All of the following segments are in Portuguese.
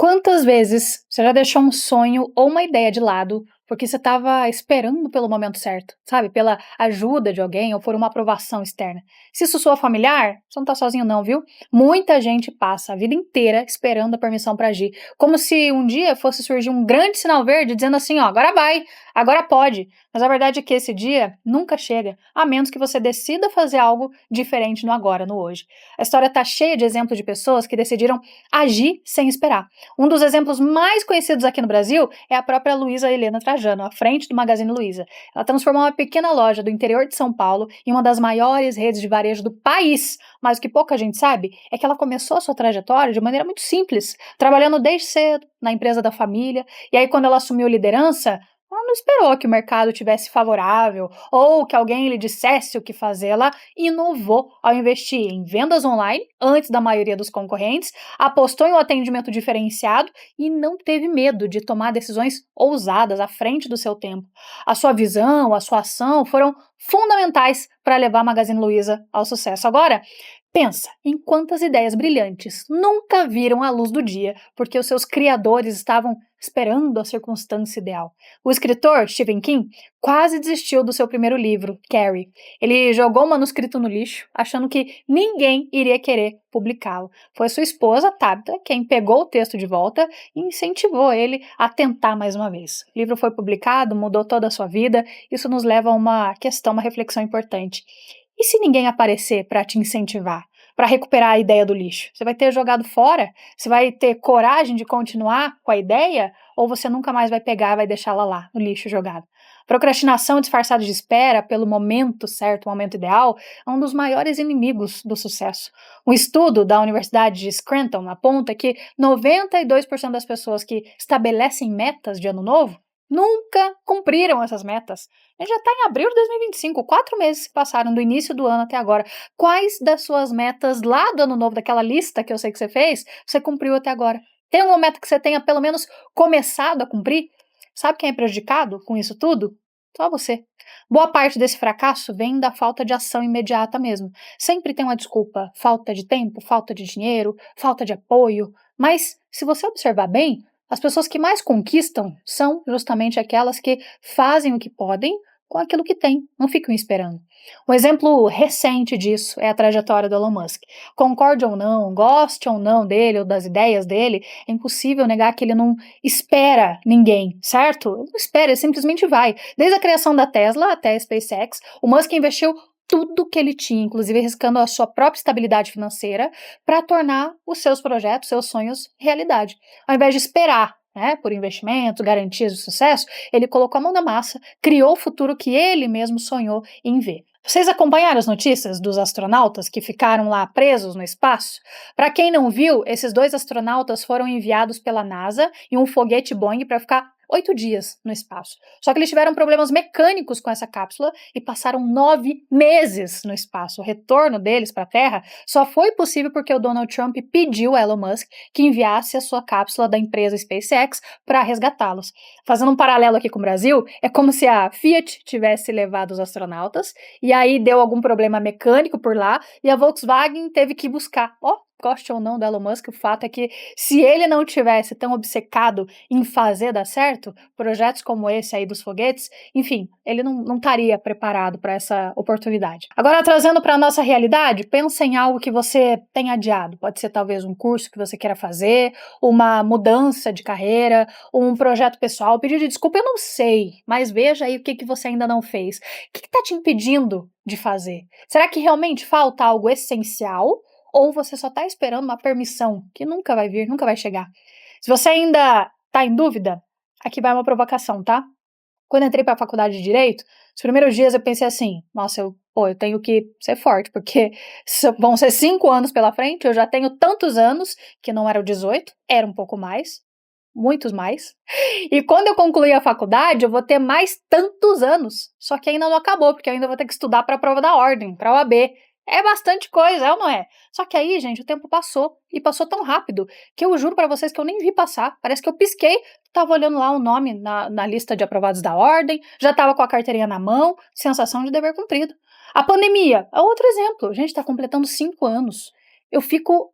Quantas vezes você já deixou um sonho ou uma ideia de lado, porque você estava esperando pelo momento certo, sabe, pela ajuda de alguém ou por uma aprovação externa? Se isso soa familiar, você não tá sozinho não, viu? Muita gente passa a vida inteira esperando a permissão para agir, como se um dia fosse surgir um grande sinal verde dizendo assim, ó, agora vai, agora pode. Mas a verdade é que esse dia nunca chega, a menos que você decida fazer algo diferente no agora, no hoje. A história tá cheia de exemplos de pessoas que decidiram agir sem esperar. Um dos exemplos mais conhecidos aqui no Brasil é a própria Luísa Helena Trajano, à frente do Magazine Luiza. Ela transformou uma pequena loja do interior de São Paulo em uma das maiores redes de varejo do país. Mas o que pouca gente sabe é que ela começou a sua trajetória de maneira muito simples, trabalhando desde cedo na empresa da família, e aí quando ela assumiu liderança, ela não esperou que o mercado tivesse favorável ou que alguém lhe dissesse o que fazer. Ela inovou ao investir em vendas online antes da maioria dos concorrentes, apostou em um atendimento diferenciado e não teve medo de tomar decisões ousadas à frente do seu tempo. A sua visão, a sua ação foram fundamentais para levar a Magazine Luiza ao sucesso. Agora, pensa em quantas ideias brilhantes nunca viram a luz do dia porque os seus criadores estavam esperando a circunstância ideal. O escritor Stephen King quase desistiu do seu primeiro livro, Carrie. Ele jogou o manuscrito no lixo, achando que ninguém iria querer publicá-lo. Foi sua esposa, Tabitha, quem pegou o texto de volta e incentivou ele a tentar mais uma vez. O livro foi publicado, mudou toda a sua vida. Isso nos leva a uma questão, uma reflexão importante. E se ninguém aparecer para te incentivar, para recuperar a ideia do lixo? Você vai ter jogado fora? Você vai ter coragem de continuar com a ideia? Ou você nunca mais vai pegar e vai deixá-la lá, no lixo jogado? Procrastinação disfarçada de espera pelo momento certo, o momento ideal, é um dos maiores inimigos do sucesso. Um estudo da Universidade de Scranton aponta que 92% das pessoas que estabelecem metas de ano novo nunca cumpriram essas metas. A gente já está em abril de 2025, 4 meses se passaram do início do ano até agora. Quais das suas metas lá do ano novo, daquela lista que eu sei que você fez, você cumpriu até agora? Tem uma meta que você tenha pelo menos começado a cumprir? Sabe quem é prejudicado com isso tudo? Só você. Boa parte desse fracasso vem da falta de ação imediata mesmo. Sempre tem uma desculpa: falta de tempo, falta de dinheiro, falta de apoio. Mas, se você observar bem, as pessoas que mais conquistam são justamente aquelas que fazem o que podem com aquilo que têm, não ficam esperando. Um exemplo recente disso é a trajetória do Elon Musk. Concorde ou não, goste ou não dele ou das ideias dele, é impossível negar que ele não espera ninguém, certo? Ele não espera, ele simplesmente vai. Desde a criação da Tesla até a SpaceX, o Musk investiu tudo que ele tinha, inclusive arriscando a sua própria estabilidade financeira, para tornar os seus projetos, seus sonhos, realidade. Ao invés de esperar, né, por investimentos, garantias de sucesso, ele colocou a mão na massa, criou o futuro que ele mesmo sonhou em ver. Vocês acompanharam as notícias dos astronautas que ficaram lá presos no espaço? Para quem não viu, esses 2 astronautas foram enviados pela NASA em um foguete Boeing para ficar 8 dias no espaço. Só que eles tiveram problemas mecânicos com essa cápsula e passaram 9 meses no espaço. O retorno deles para a Terra só foi possível porque o Donald Trump pediu a Elon Musk que enviasse a sua cápsula da empresa SpaceX para resgatá-los. Fazendo um paralelo aqui com o Brasil, é como se a Fiat tivesse levado os astronautas e aí deu algum problema mecânico por lá e a Volkswagen teve que buscar. Ó, goste ou não do Elon Musk, o fato é que se ele não tivesse tão obcecado em fazer dar certo, projetos como esse aí dos foguetes, enfim, ele não estaria preparado para essa oportunidade. Agora, trazendo para a nossa realidade, pensa em algo que você tem adiado. Pode ser talvez um curso que você queira fazer, uma mudança de carreira, um projeto pessoal, pedido de desculpa, eu não sei, mas veja aí o que você ainda não fez. O que está te impedindo de fazer? Será que realmente falta algo essencial? Ou você só está esperando uma permissão que nunca vai vir, nunca vai chegar? Se você ainda está em dúvida, aqui vai uma provocação, tá? Quando eu entrei para a faculdade de Direito, os primeiros dias eu pensei assim, nossa, eu tenho que ser forte, porque vão ser 5 anos pela frente, eu já tenho tantos anos, que não eram 18, era um pouco mais, muitos mais. E quando eu concluir a faculdade, eu vou ter mais tantos anos, só que ainda não acabou, porque eu ainda vou ter que estudar para a prova da ordem, para a OAB. É bastante coisa, é ou não é? Só que aí, gente, o tempo passou, e passou tão rápido, que eu juro pra vocês que eu nem vi passar. Parece que eu pisquei, tava olhando lá o nome na lista de aprovados da ordem, já tava com a carteirinha na mão, sensação de dever cumprido. A pandemia é outro exemplo. A gente tá completando 5 anos. eu fico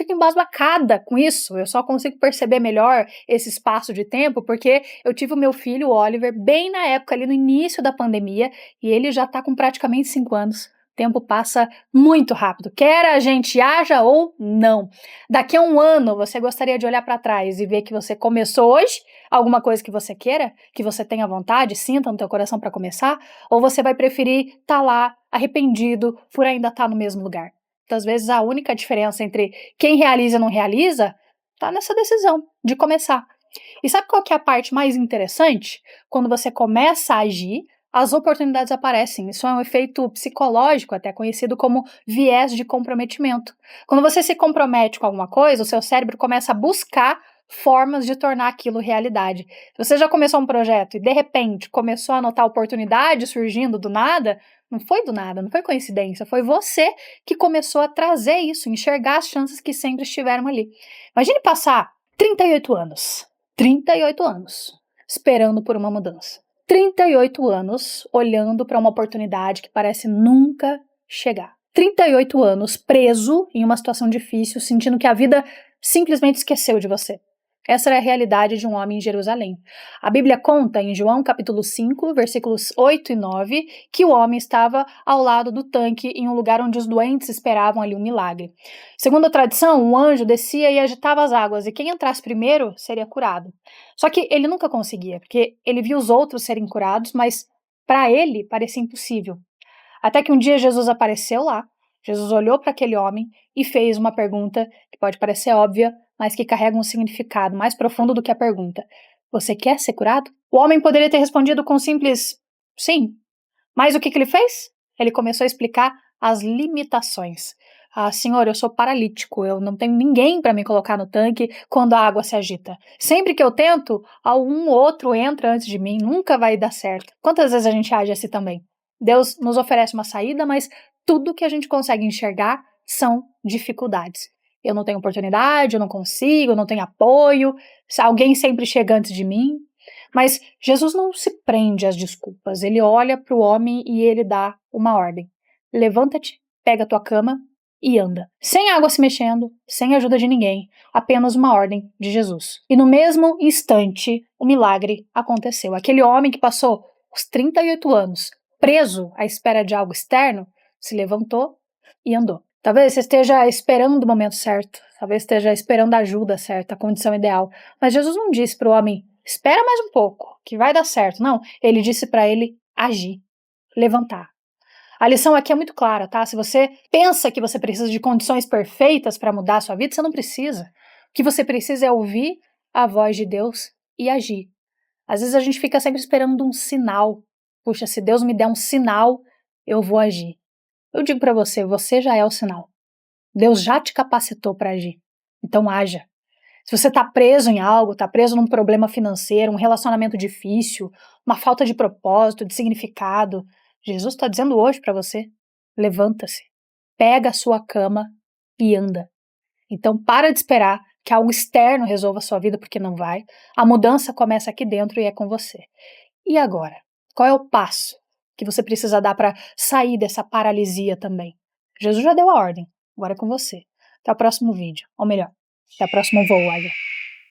embasbacada com isso. Eu só consigo perceber melhor esse espaço de tempo porque eu tive o meu filho, o Oliver, bem na época, ali no início da pandemia, e ele já tá com praticamente 5 anos. O tempo passa muito rápido, quer a gente haja ou não. Daqui a um ano, você gostaria de olhar para trás e ver que você começou hoje alguma coisa que você queira, que você tenha vontade, sinta no teu coração para começar, ou você vai preferir estar lá arrependido por ainda estar no mesmo lugar? Muitas vezes a única diferença entre quem realiza e não realiza está nessa decisão de começar. E sabe qual que é a parte mais interessante? Quando você começa a agir, as oportunidades aparecem. Isso é um efeito psicológico, até conhecido como viés de comprometimento. Quando você se compromete com alguma coisa, o seu cérebro começa a buscar formas de tornar aquilo realidade. Se você já começou um projeto e de repente começou a notar oportunidades surgindo do nada, não foi do nada, não foi coincidência, foi você que começou a trazer isso, enxergar as chances que sempre estiveram ali. Imagine passar 38 anos, 38 anos, esperando por uma mudança. 38 anos olhando para uma oportunidade que parece nunca chegar. 38 anos preso em uma situação difícil, sentindo que a vida simplesmente esqueceu de você. Essa era a realidade de um homem em Jerusalém. A Bíblia conta em João capítulo 5, versículos 8 e 9, que o homem estava ao lado do tanque em um lugar onde os doentes esperavam ali um milagre. Segundo a tradição, um anjo descia e agitava as águas, e quem entrasse primeiro seria curado. Só que ele nunca conseguia, porque ele via os outros serem curados, mas para ele parecia impossível. Até que um dia Jesus apareceu lá, Jesus olhou para aquele homem e fez uma pergunta que pode parecer óbvia, mas que carrega um significado mais profundo do que a pergunta. Você quer ser curado? O homem poderia ter respondido com um simples sim. Mas o que ele fez? Ele começou a explicar as limitações. Ah, senhor, eu sou paralítico, eu não tenho ninguém para me colocar no tanque quando a água se agita. Sempre que eu tento, algum outro entra antes de mim, nunca vai dar certo. Quantas vezes a gente age assim também? Deus nos oferece uma saída, mas tudo que a gente consegue enxergar são dificuldades. Eu não tenho oportunidade, eu não consigo, eu não tenho apoio, se alguém sempre chega antes de mim. Mas Jesus não se prende às desculpas, ele olha para o homem e ele dá uma ordem. Levanta-te, pega a tua cama e anda. Sem água se mexendo, sem ajuda de ninguém, apenas uma ordem de Jesus. E no mesmo instante, o milagre aconteceu. Aquele homem que passou os 38 anos preso à espera de algo externo, se levantou e andou. Talvez você esteja esperando o momento certo, talvez esteja esperando a ajuda certa, a condição ideal, mas Jesus não disse para o homem, espera mais um pouco, que vai dar certo. Não, ele disse para ele agir, levantar. A lição aqui é muito clara, tá? Se você pensa que você precisa de condições perfeitas para mudar a sua vida, você não precisa. O que você precisa é ouvir a voz de Deus e agir. Às vezes a gente fica sempre esperando um sinal. Puxa, se Deus me der um sinal, eu vou agir. Eu digo para você, você já é o sinal. Deus já te capacitou para agir. Então haja. Se você está preso em algo, está preso num problema financeiro, um relacionamento difícil, uma falta de propósito, de significado, Jesus está dizendo hoje para você, levanta-se, pega a sua cama e anda. Então para de esperar que algo externo resolva a sua vida, porque não vai. A mudança começa aqui dentro e é com você. E agora? Qual é o passo que você precisa dar para sair dessa paralisia também? Jesus já deu a ordem, agora é com você. Até o próximo vídeo, ou melhor, até o próximo voo, Águia.